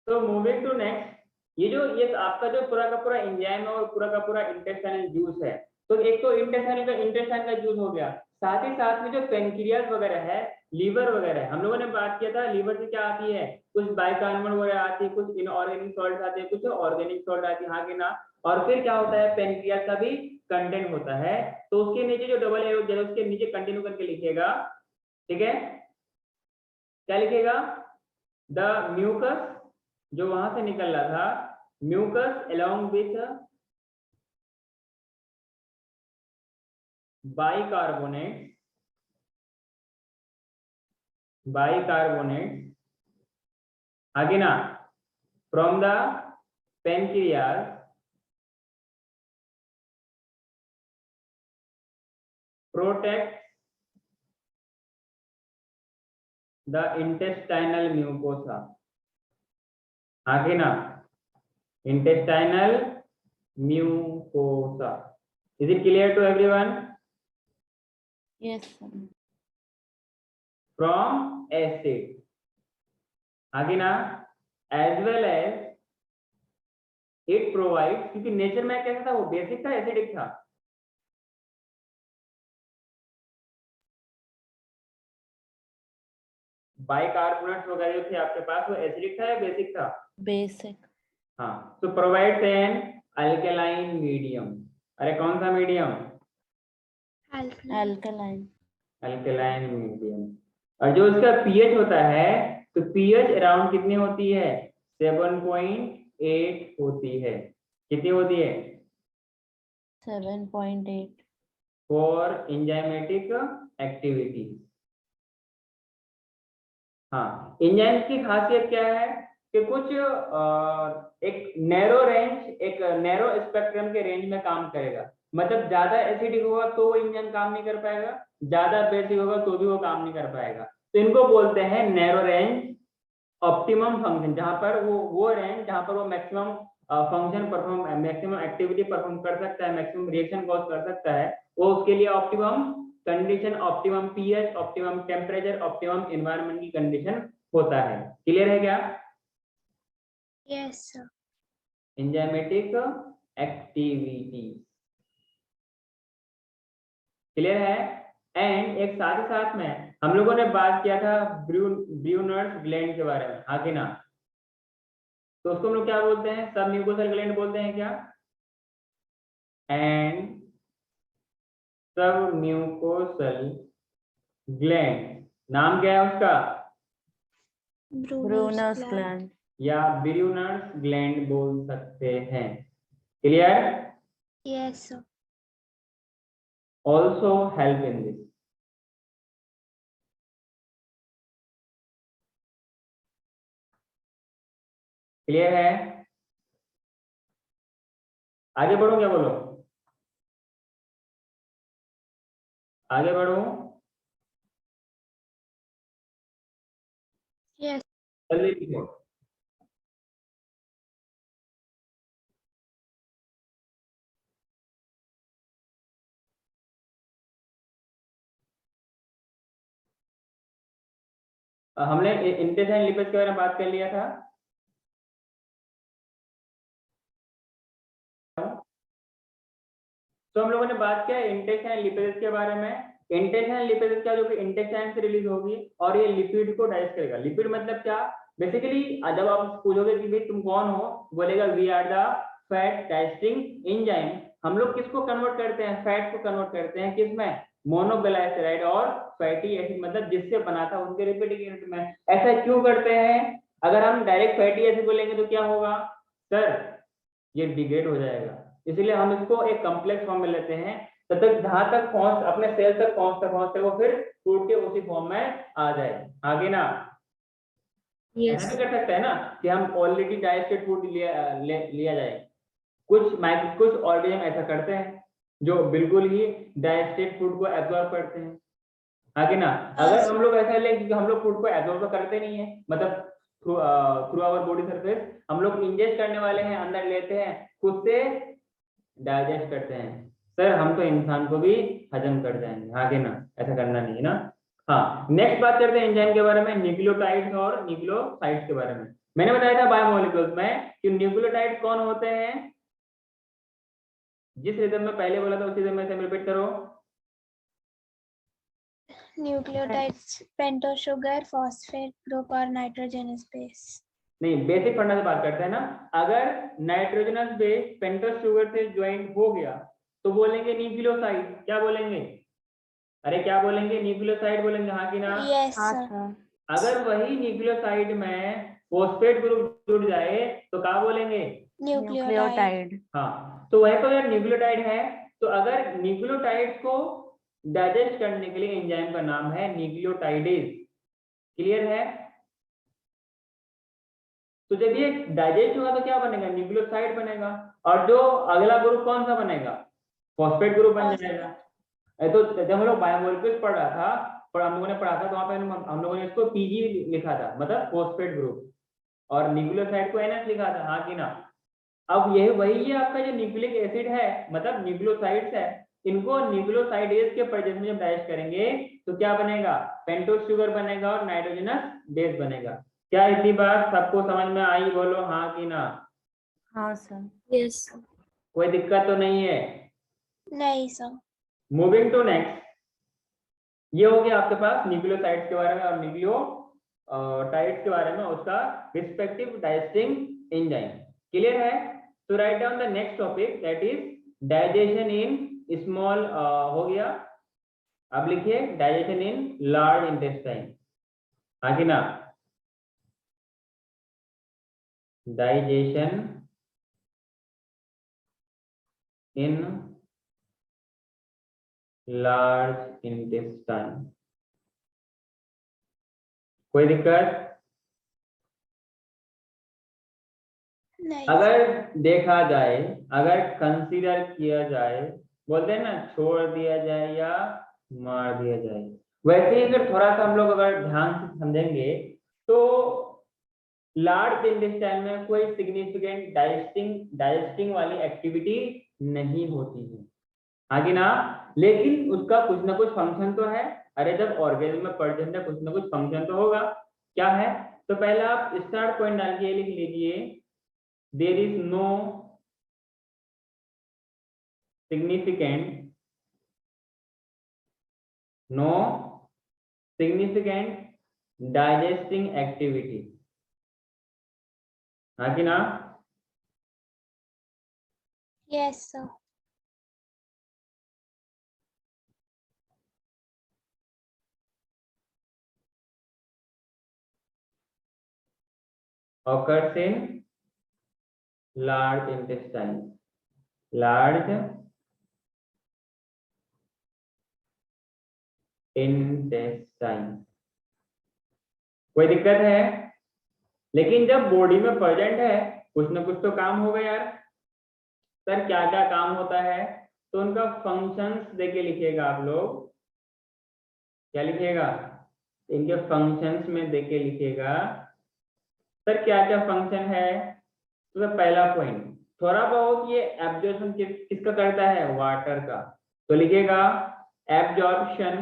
तो moving to next, ये आपका जो पूरा का पूरा एंजाइम है और पूरा का पूरा इंटेस्टाइनल जूस है। तो एक तो इंटेस्टाइन का जूस हो गया, साथ ही साथ में जो पेनक्रियाज वगैरह है, लीवर वगैरह है, हम लोगों ने बात किया था लीवर से क्या आती है, कुछ बाइकार्बोनेट वगैरह आती है, कुछ इनऑर्गेनिक सॉल्ट आते हैं, कुछ ऑर्गेनिक सॉल्ट आती है, हाँ कि ना। और फिर क्या होता है, पेनक्रियाज का भी कंटेंट होता है। तो उसके नीचे जो डबल एरो है उसके नीचे कंटिन्यू करके लिखिएगा, ठीक है। क्या लिखिएगा, द म्यूकस, जो वहां से निकल रहा था, म्यूकस अलोंग विथ बाइकार्बोनेट आगे ना, from the pancreas protect the intestinal mucosa, आगे ना, intestinal mucosa. Is it clear to everyone? Yes, sir. From acid, आगे ना, as well as it provide, क्योंकि नेचर में कैसा था, वो बेसिक था एसिडिक था? बाइकार्बोनेट्स वगैरह जो थे आपके पास, वो एसिडिक था या बेसिक था? Basic. हाँ, तो प्रोवाइड्स एन अल्कलाइन मीडियम। अरे कौन सा मीडियम? Alkaline. Alkaline medium. और जो उसका पीएच होता है, तो पीएच अराउंड कितनी होती है? 7.8 होती है। कितनी होती है? 7.8. For enzymatic activity. हाँ, एंजाइम की खासियत क्या है कि कुछ एक नैरो स्पेक्ट्रम के रेंज में काम करेगा। मतलब ज्यादा एसिडिक होगा तो वो एंजाइम काम नहीं कर पाएगा, ज्यादा बेसिक होगा तो भी वो काम नहीं कर पाएगा। तो इनको बोलते हैं नैरो रेंज ऑप्टिमम फंक्शन, जहां पर वो रेंज जहां पर वो maximum function perform, maximum activity perform कर सकता है, मैक्सिमम रिएक्शन कॉज कर सकता है, वो उसके लिए optimum condition, optimum pH, optimum temperature, optimum environment की कंडीशन होता है। क्लियर है क्या? Yes sir. Enzymatic activity clear है। एंड एक साथ ही साथ में हम लोगों ने बात किया था ब्रूनर्स ग्लैंड के बारे में, हाँ कि ना। तो उसको हम लोग क्या बोलते हैं, सब म्यूकोसल ग्लैंड बोलते हैं क्या? एंड सब म्यूकोसल ग्लैंड, नाम क्या है उसका? Brunner's gland. या ब्रूनर्स ग्लैंड बोल सकते हैं। Clear? Yes sir. Also help in this. Clear है? आगे बढ़ो, क्या बोलो, आगे बढ़ो, यस। जल्दी लिखो। हमने इंटेस्टाइन लिपिड्स के बारे में बात कर लिया था। तो हम लोगों ने बात किया इंटेस्टाइन लिपिड्स के बारे में। इंटेस्टाइन लिपिड्स क्या, जो कि इंटेस्टाइन से रिलीज होगी और ये लिपिड को डाइजेस्ट करेगा। लिपिड मतलब क्या? बेसिकली जब आप पूछोगे कि भाई तुम कौन हो, बोलेगा we are the fat digesting enzyme. हम लोग किसको कन्वर्ट करते हैं? फैट को कन्वर्ट करते हैं किसमें? मोनोग्लाइसराइड और फैटी एसिड, मतलब जिससे बना था उनके रिपीटिंग यूनिट में। ऐसा क्यों करते हैं? अगर हम डायरेक्ट फैटी एसिड बोलेंगे तो क्या होगा सर? ये डिग्रेड हो जाएगा। इसलिए हम इसको एक कॉम्प्लेक्स फॉर्म में लेते हैं, तब तक जहां तक पहुंच अपने सेल तक पहुंचते वो फिर टूट के उसी फॉर्म में आ जाए, आगे ना। ऐसा भी कर सकते हैं ना कि हम ऑलरेडी डाइजेस्टेड फूड लिया जाए। कुछ ऑर्गेनिज्म ऐसा करते हैं जो बिल्कुल ही डाइजेस्टेड फूड को एब्जॉर्ब करते हैं, आगे ना। अगर हम लोग ऐसा लें, क्योंकि हम लोग फूड को एब्जॉर्ब तो करते नहीं है, मतलब थ्रू आवर बॉडी सरफेस, हम लोग इंजेस्ट करने वाले हैं, अंदर लेते हैं, खुद से डाइजेस्ट करते हैं। सर हम तो इंसान को भी हजम कर जाएंगे, आगे ना, ऐसा करना नहीं है ना। हाँ, नेक्स्ट बात करते हैं एंजाइम के बारे में, न्यूक्लियोटाइड्स और न्यूक्लियोसाइड्स के बारे में। मैंने बताया था बायोमोलिक्यूल्स में कि न्यूक्लियोटाइड कौन होते हैं, जिस रिदम में पहले बोला था उसी रिदम में से रिपीट करो। Nucleotides pentose sugar, phosphate group और नाइट्रोजनस बेस। नहीं, बेसिक फंडा से बात करते हैं ना। अगर नाइट्रोजनस बेस पेंटोस शुगर से ज्वाइंट हो गया तो बोलेंगे न्यूक्लियोसाइड। क्या बोलेंगे? अरे क्या बोलेंगे? न्यूक्लियोसाइड बोलेंगे, हाँ कि ना? यस हाँ सर। सर। अगर वही न्यूक्लियोसाइड में फॉस्फेट ग्रुप जुड़ जाए तो क्या बोलेंगे? न्यूक्लियोटाइड। न्यूक्लियोटाइड। हाँ, तो वहीं पर अगर न्यूक्लियोटाइड है तो अगर न्यूक्लियोटाइड को डाइजेस्ट करने के लिए एंजाइम का नाम है न्यूक्लियोटाइडेज। क्लियर है? तो जब ये डाइजेस्ट होगा तो क्या बनेगा? न्यूक्लियोसाइड बनेगा। और जो अगला ग्रुप कौन सा बनेगा? फॉस्फेट ग्रुप बन जाएगा। तो जब हम लोग बायोमोलिक्यूल्स पढ़ रहा था, पर हम लोगों ने पढ़ा था तो वहां पे हम लोगों ने इसको पीजी लिखा था, मतलब फॉस्फेट ग्रुप, और न्यूक्लियोसाइड को एनएच लिखा था, हाँ कि ना? अब यही वही है आपका जो न्यूक्लिक एसिड है, मतलब न्यूक्लियोसाइड्स है, इनको न्यूक्लियोसाइडेज के प्रेजेंस में जब डाइजेस्ट करेंगे तो क्या बनेगा? पेंटोस शुगर बनेगा और नाइट्रोजनस बेस बनेगा। क्या इतनी बात सबको समझ में आई? बोलो हाँ कि ना। हाँ सर। Yes sir. कोई दिक्कत तो नहीं है? नहीं सर। Moving to next. ये हो गया आपके पास न्यूक्लियोसाइड्स के बारे में और न्यूक्लियोटाइड्स के बारे में, उसका रिस्पेक्टिव डाइजेस्टिंग एंजाइम। क्लियर है? तो write down the next topic, that is digestion in small, हो गया। अब लिखिए डाइजेशन इन लार्ज इंटेस्टाइन, हाँ कि ना? Digestion in large intestine. कोई दिक्कत? नहीं। अगर देखा जाए, अगर कंसीडर किया जाए, बोलते हैं ना छोड़ दिया जाए या मार दिया जाए, वैसे ही अगर थोड़ा सा हम लोग अगर ध्यान से समझेंगे तो लार्ज इंटेस्टाइन में कोई सिग्निफिकेंट डाइजेस्टिंग वाली एक्टिविटी नहीं होती है, हाँ कि ना? लेकिन उसका कुछ ना कुछ फंक्शन तो है। अरे जब ऑर्गेनिज्म में प्रेजेंट है कुछ ना कुछ फंक्शन तो होगा। क्या है? तो पहले आप स्टार्ट पॉइंट डाल के लिख लीजिए, there is no significant digesting activity, हाँ कि ना? Yes sir. occurs in large intestine, large intestine। कोई दिक्कत है? लेकिन जब बॉडी में प्रेजेंट है कुछ ना कुछ तो काम होगा यार। सर क्या क्या काम होता है? तो उनका फंक्शंस देके लिखिएगा आप लोग। क्या लिखिएगा? इनके फंक्शंस में देके लिखिएगा। सर क्या क्या फंक्शन है? तो पहला पॉइंट, थोड़ा बहुत ये एब्जॉर्प्शन किसका करता है? वाटर का। तो लिखिएगा absorption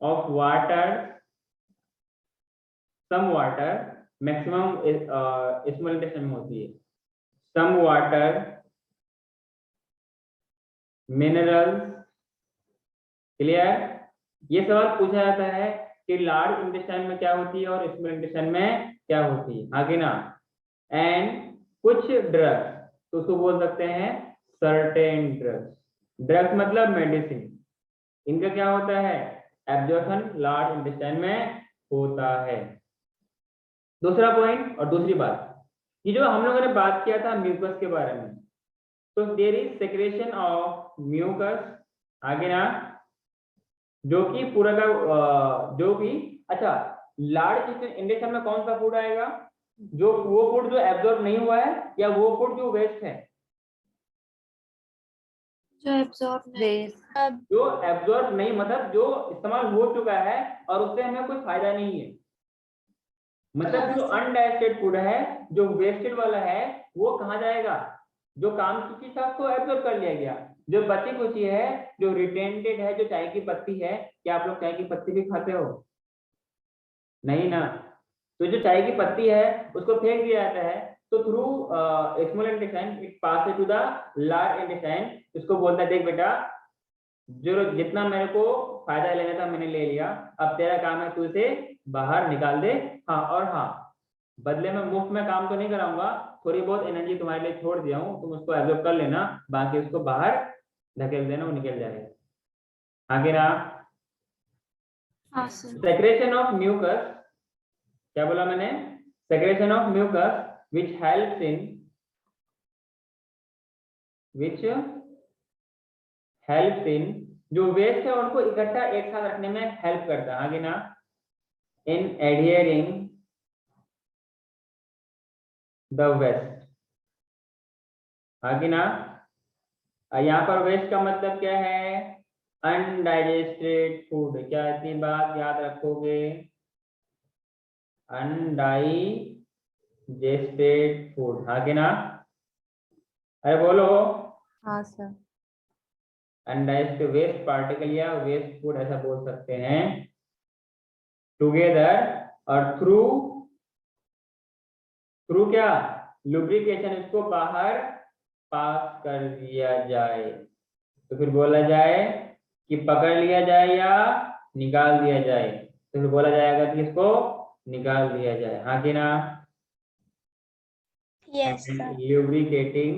of water, some water, maximum small intestine में होती है, सम वाटर, मिनरल्स। क्लियर? ये सवाल पूछा जाता है कि लार्ज इंटेस्टाइन में क्या होती है और स्मॉल इंटेस्टाइन में क्या होती है, आगे ना? एंड कुछ ड्रग्स, तो उसको बोल सकते हैं सर्टेन ड्रग्स। ड्रग्स मतलब मेडिसिन, इनका क्या होता है? एब्जॉर्प्शन लार्ज इंटेस्टाइन में होता है। दूसरा पॉइंट और दूसरी बात, ये जो हम लोगों ने बात किया था म्यूकस के बारे में, तो there is secretion of mucus, आगे ना? जो कि पूरा का जो भी, अच्छा, लार्ज इंटेस्टाइन में कौन सा फूड आएगा? जो वो फूड जो एब्जॉर्ब नहीं हुआ है या वो फूड जो वेस्ट है? जो एब्जॉर्ब नहीं। जो एब्जॉर्ब नहीं मतलब जो इस्तेमाल हो चुका है और उससे हमें कोई फायदा नहीं है, मतलब जो अनडाइजेस्टेड फूड है, जो वेस्टेड वाला है, वो कहाँ जाएगा? जो काम की चीज था उसको एब्जॉर्ब कर लिया गया। जो बची कुची है, जो रिटेंटेड है, जो चाय की पत्ती है, क्या आप लोग चाय की पत्ती भी खाते हो? नहीं ना? तो जो चाय की पत्ती है उसको फेंक दिया जाता है, तो through small intestine it pass to the large intestine. इसको बोलता है देख बेटा, जो जितना मेरे को फायदा लेना था मैंने ले लिया, अब तेरा काम है तू इसे बाहर निकाल दे। हाँ, और हाँ, बदले में मुफ्त में काम तो नहीं कराऊंगा, थोड़ी बहुत एनर्जी तुम्हारे लिए छोड़ दिया हूँ, तुम उसको एब्जॉर्ब कर लेना, बाकी उसको बाहर धकेल देना, वो निकल जाएगा। आगे ना, हाँ सर। सेक्रेशन ऑफ म्यूकस, क्या बोला मैंने? Secretion of mucus which helps in जो वेस्ट है उनको इकट्ठा एक साथ रखने में हेल्प करता है। आगे ना, इन एडहियरिंग द वेस्ट। आगे ना, यहाँ पर वेस्ट का मतलब क्या है? Undigested food. क्या इतनी बात याद रखोगे? Undigested food. आगे ना, अरे बोलो। हाँ सर। अनडाइजेस्टेड वेस्ट पार्टिकल या वेस्ट फूड ऐसा बोल सकते हैं। टुगेदर और थ्रू क्या? लुब्रिकेशन, इसको बाहर पास कर दिया जाए। तो फिर बोला जाए कि पकड़ लिया जाए या निकाल दिया जाए, तो फिर बोला जाएगा कि इसको निकाल दिया जाए। हाँ कि ना? Yes sir. lubricating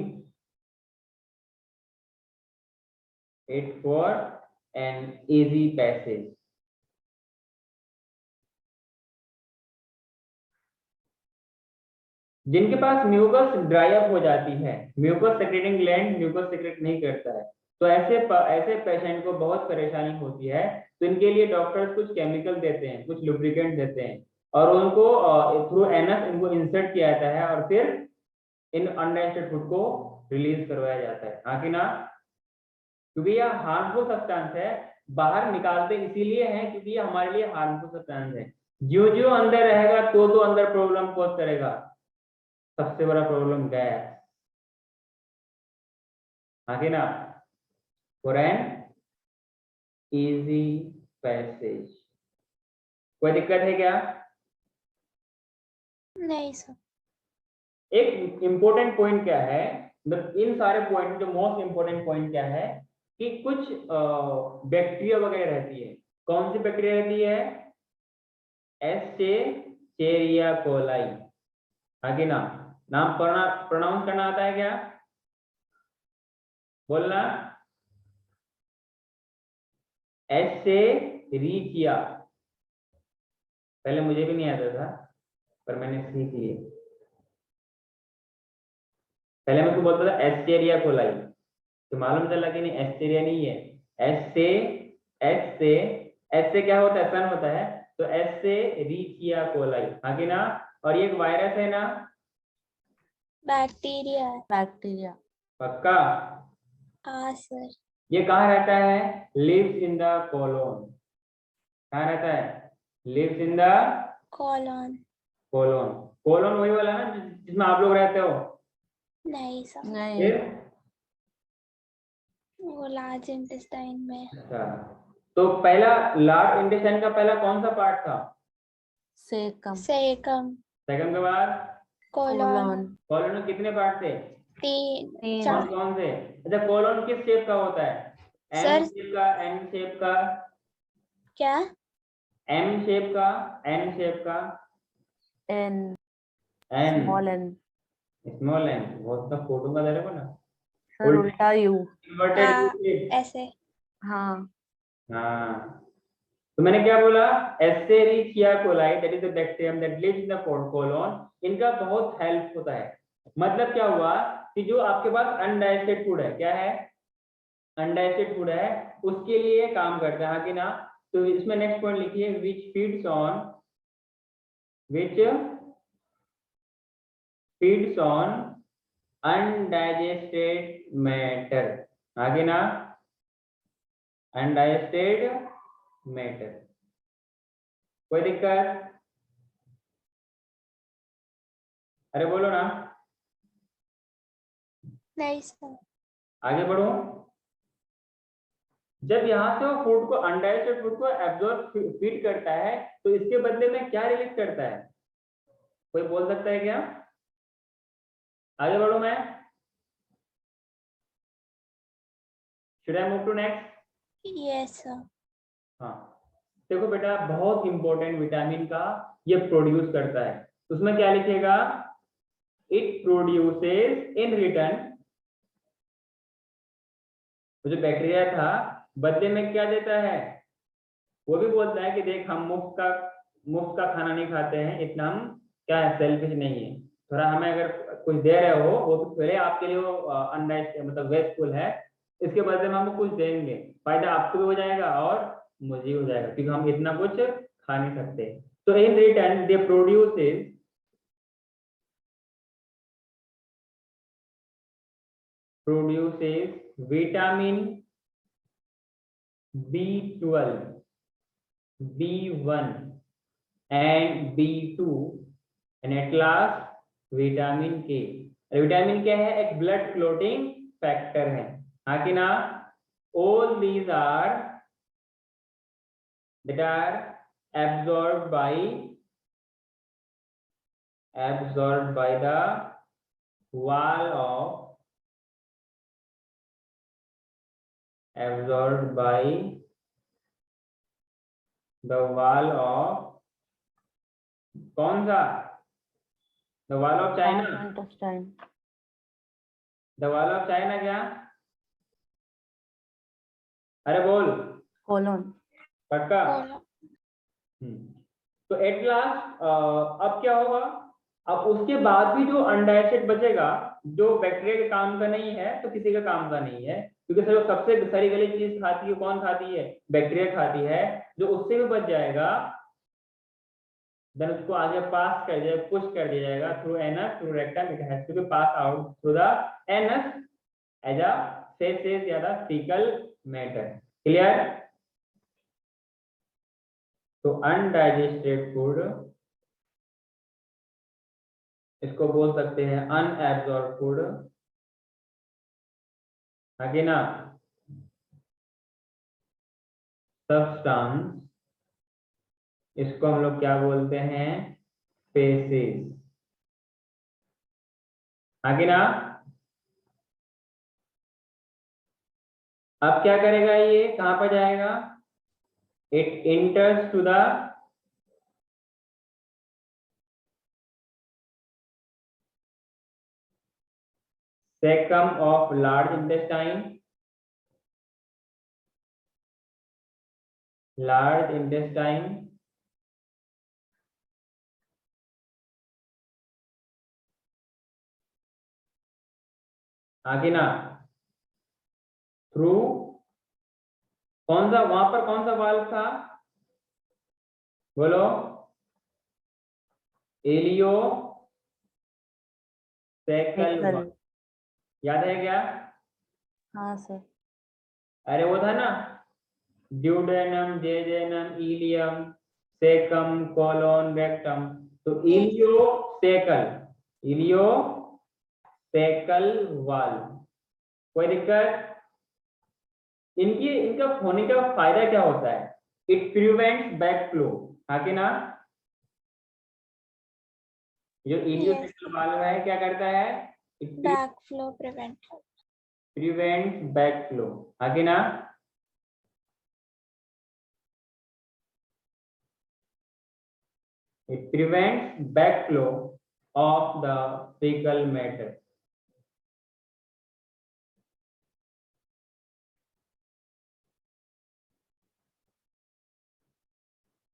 it for an easy passage। जिनके पास म्यूकस ड्राई अप हो जाती है, mucus secreting gland mucus secrete नहीं करता है, तो ऐसे पेशेंट को बहुत परेशानी होती है। तो इनके लिए डॉक्टर्स कुछ केमिकल देते हैं, कुछ लुब्रिकेंट देते हैं, और उनको थ्रू एनएस इनको इंसर्ट किया जाता है, और फिर इन अनडाइजेस्टेड फूड को रिलीज करवाया जाता है। हाँ कि ना? क्योंकि यह हार्मफुल सब्सटेंस है, बाहर निकालते इसीलिए हैं क्योंकि ये हमारे लिए हार्मफुल सब्सटेंस है। जो जो अंदर रहेगा तो अंदर प्रॉब्लम कॉज करेगा। सबसे बड़ा प्रॉब्लम गैस। आगे ना, फॉर एन इजी पैसेज। कोई दिक्कत है क्या? नहीं सर। एक इंपॉर्टेंट पॉइंट क्या है, मतलब इन सारे पॉइंट जो मोस्ट इंपॉर्टेंट पॉइंट क्या है कि कुछ बैक्टीरिया वगैरह रहती है। कौन सी बैक्टीरिया रहती है? Escherichia coli. आगे ना, नाम प्रोनाउंस करना आता है क्या? बोलना। एस्चेरिचिया, पहले मुझे भी नहीं आता था पर मैंने सीख लिया। पहले मैं तो बोलता था एस्चेरिया कोलाई, तो मालूम चला कि नहीं, एस्चेरिया नहीं है। एस से क्या होता है? सन होता है, तो एस्चेरिचिया कोलाई। आगे ना, और ये एक वायरस है ना? बैक्टीरिया है। बैक्टीरिया। पक्का? हाँ सर। ये कहाँ रहता है? Lives in the colon. कहाँ रहता है? Lives in the colon. Colon. Colon वही वाला ना जिसमें आप लोग रहते हो? नहीं सर, नहीं। फिर? वो लार्ज इंटेस्टाइन में। अच्छा, तो पहला लार्ज इंटेस्टाइन का पहला कौन सा पार्ट था? सेकम। सेकम। सेकंड के बाद कोलोन। कोलोन। कोलोन में कितने पार्ट थे? 3 तीन। 4। कौन से? अच्छा, कोलोन किस शेप का होता है? एम सर शेप का, एन शेप का? क्या? एम शेप का, एन शेप का? N. N, small N. Small N. बहुत सा फोटो का देखो ना, सर उल्टा यू। इन्वर्टेड हाँ, यू शेप। ऐसे। हाँ। हाँ, तो मैंने क्या बोला? Escherichia coli, that is the bacterium that lives in the colon. इनका बहुत हेल्प होता है। मतलब क्या हुआ कि जो आपके पास अनडाइजेस्टेड फूड है, क्या है? अनडाइजेस्टेड फूड है, उसके लिए काम करता है। हाँ कि ना? तो इसमें नेक्स्ट पॉइंट लिखिए, विच फीड्स ऑन अनडाइजेस्टेड मैटर। आगे ना, अनडाइजेस्टेड मैटर। कोई दिक्कत? अरे बोलो ना। नहीं सर। आगे बढ़ो। जब यहाँ से वो फूड को, अनडाइजेस्टेड फूड को एब्जॉर्ब फीड करता है, तो इसके बदले में क्या रिलीज करता है? कोई बोल सकता है क्या? आगे बढ़ू मैं? Should I move to next? Yes, sir. हाँ, देखो बेटा, बहुत इंपॉर्टेंट विटामिन का ये प्रोड्यूस करता है। उसमें क्या लिखेगा? इट प्रोड्यूसेस इन रिटर्न, जो बैक्टीरिया था बदले में क्या देता है? वो भी बोलता है कि देख, हम मुफ्त का खाना नहीं खाते हैं, इतना हम क्या है, सेल्फिश नहीं है। थोड़ा हमें अगर कुछ दे रहे हो, वो तो पहले आपके लिए वो मतलब वेस्टफुल है, इसके बदले में हम कुछ देंगे, फायदा आपको भी हो जाएगा और मुझे भी हो जाएगा, क्योंकि हम इतना कुछ खा नहीं सकते। तो in return they produces vitamin B12, B1 and B2 and at last vitamin के। विटामिन क्या है? एक ब्लड क्लोटिंग फैक्टर है, हाँ कि ना? all these are that are absorbed by the wall of कौन सा? The wall of China. intestine. The wall of China क्या? अरे बोल, Colon. पक्का? तो एट लास्ट अब क्या होगा? अब उसके बाद भी जो अनडाइजेस्टेड बचेगा, जो बैक्टीरिया के काम का नहीं है, तो किसी का काम का नहीं है, क्योंकि सर सबसे सारी गली चीज खाती है, कौन खाती है? बैक्टीरिया खाती है। जो उससे भी बच जाएगा, देन उसको आगे पास कर दिया, पुश कर दिया जाएगा through anus, through rectum, it has to be pass out through the anus as a faeces या द फीकल मैटर। क्लियर? तो अनडाइजेस्टेड फूड, इसको बोल सकते हैं अनएब्सॉर्ब फूड, है ना? सब्सटेंस, इसको हम लोग क्या बोलते हैं? फेसेस, है ना? अब क्या करेगा? ये कहां पर जाएगा? It enters to the cecum of large intestine, आगे ना? थ्रू कौन सा, वहां पर कौन सा वाल्व था? बोलो। एलियो सेकल, Fecal. याद है क्या? हाँ सर. अरे वो था ना, duodenum, jejunum, ileum, caecum, colon, rectum. तो इलियो सेकल वाल्व। कोई दिक्कत? इनका होने का फायदा क्या होता है? इट प्रिवेंट्स बैक फ्लो, हाँ कि ना? जो इलियोसेकल वाल्व है क्या करता है? It back flow prevents back flow, हाँ कि ना? It prevents backflow of the fecal matter.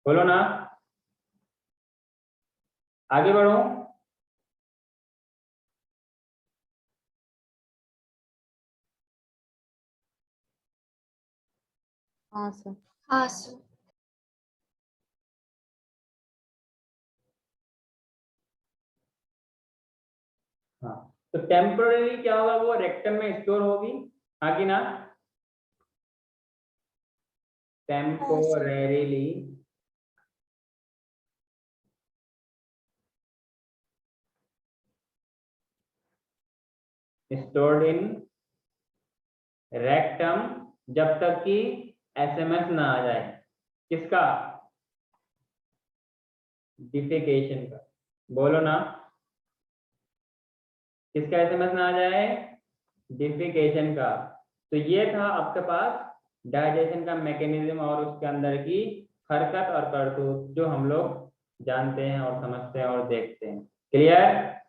बोलो ना, आगे बढ़ो। हाँ सर. हाँ सर। हाँ, तो टेम्पोररी क्या होगा? वो रेक्टम में स्टोर होगी, हाँ कि ना? टेम्पोररीली स्टोर्ड इन रेक्टम, जब तक कि एसएमएस ना आ जाए। किसका? डिफेकेशन का। बोलो ना, किसका एसएमएस ना आ जाए? डिफिकेशन का। तो ये था आपके पास डाइजेशन का मैकेनिज्म और उसके अंदर की हरकत और करतूत जो हम लोग जानते हैं और समझते हैं और देखते हैं। क्लियर?